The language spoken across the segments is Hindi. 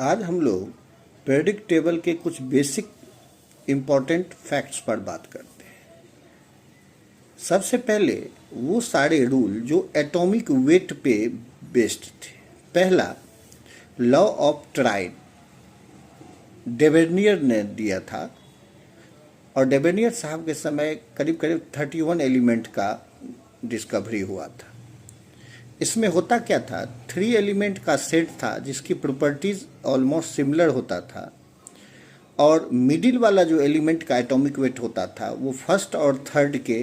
आज हम लोग पीरियोडिक टेबल के कुछ बेसिक इम्पोर्टेंट फैक्ट्स पर बात करते हैं। सबसे पहले वो सारे रूल जो एटॉमिक वेट पे बेस्ड थे। पहला, लॉ ऑफ ट्राइड डेबेनियर ने दिया था, और डेबेनियर साहब के समय करीब करीब 31 एलिमेंट का डिस्कवरी हुआ था। इसमें होता क्या था, 3 एलिमेंट का सेट था जिसकी प्रॉपर्टीज ऑलमोस्ट सिमिलर होता था, और मिडिल वाला जो एलिमेंट का एटॉमिक वेट होता था वो फर्स्ट और थर्ड के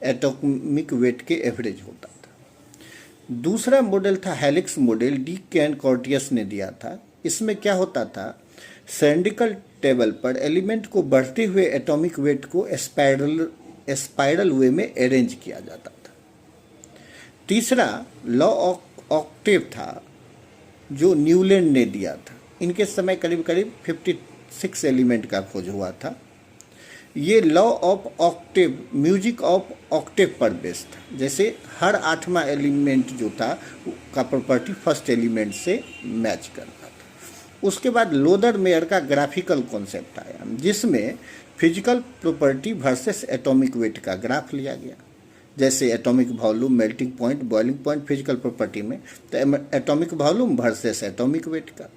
एटॉमिक वेट के एवरेज होता था। दूसरा मॉडल था हेलिक्स मॉडल, डी कैन कॉर्टियस ने दिया था। इसमें क्या होता था, सिलिंड्रिकल टेबल पर एलिमेंट को बढ़ते हुए एटॉमिक वेट को स्पाइरल वे में अरेंज किया जाता था। तीसरा लॉ ऑफ ऑक्टेव था जो न्यूलैंड ने दिया था। इनके समय करीब करीब 56 एलिमेंट का खोज हुआ था। ये law of Octave music of Octave पर बेस्ड था। जैसे हर 8वां एलिमेंट जो था का प्रॉपर्टी फर्स्ट एलिमेंट से मैच करता था। उसके बाद लोदर मेयर का ग्राफिकल कॉन्सेप्ट आया, जिसमें physical property versus atomic weight का ग्राफ लिया गया। जैसे atomic volume, melting point, boiling point physical property में, तो atomic volume versus atomic weight का।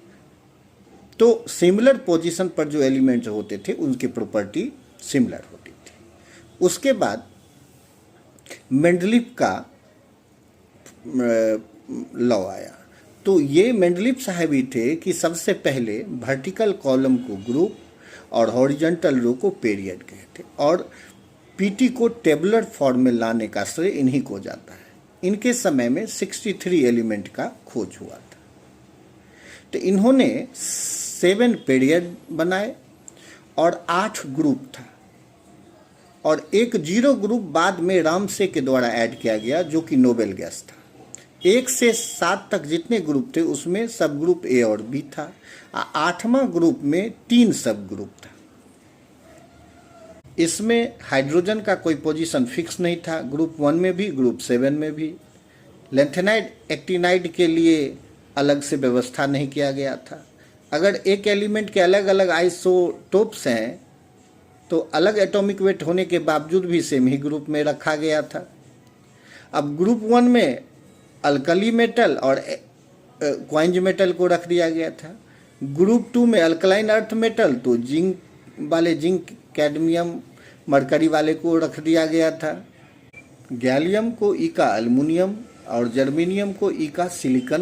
तो सिमिलर पोजीशन पर जो एलिमेंट्स होते थे उनकी प्रॉपर्टी सिमिलर होती थी। उसके बाद मेंडलीफ का लॉ आया। तो ये मेंडलीफ साहब ही थे कि सबसे पहले वर्टिकल कॉलम को ग्रुप और हॉरिजॉन्टल रो को पीरियड कहते, और पीटी को टेबुलर फॉर्म में लाने का श्रेय इन्हीं को जाता है। इनके समय में 63 एलिमेंट का खोज हुआ था। तो इन्होंने 7 पीरियड बनाए और 8 ग्रुप था, और एक 0 ग्रुप बाद में रामसे के द्वारा ऐड किया गया जो कि नोबेल गैस था। 1 से 7 तक जितने ग्रुप थे उसमें सब ग्रुप ए और बी था। 8वां ग्रुप में 3 सब ग्रुप था। इसमें हाइड्रोजन का कोई पोजीशन फिक्स नहीं था, ग्रुप 1 में भी ग्रुप 7 में भी। लेंथेनाइड एक्टिनाइड के लिए अलग से व्यवस्था नहीं किया गया था। अगर एक एलिमेंट के अलग अलग आइसोटोप्स हैं तो अलग एटॉमिक वेट होने के बावजूद भी सेम ही ग्रुप में रखा गया था। अब ग्रुप 1 में अल्कली मेटल और क्वाइंज मेटल को रख दिया गया था। ग्रुप 2 में अल्कलाइन अर्थ मेटल, तो जिंक वाले जिंक, कैडमियम, मरकरी वाले को रख दिया गया था। गैलियम को इका एल्युमिनियम और जर्मेनियम को इका सिलिकॉन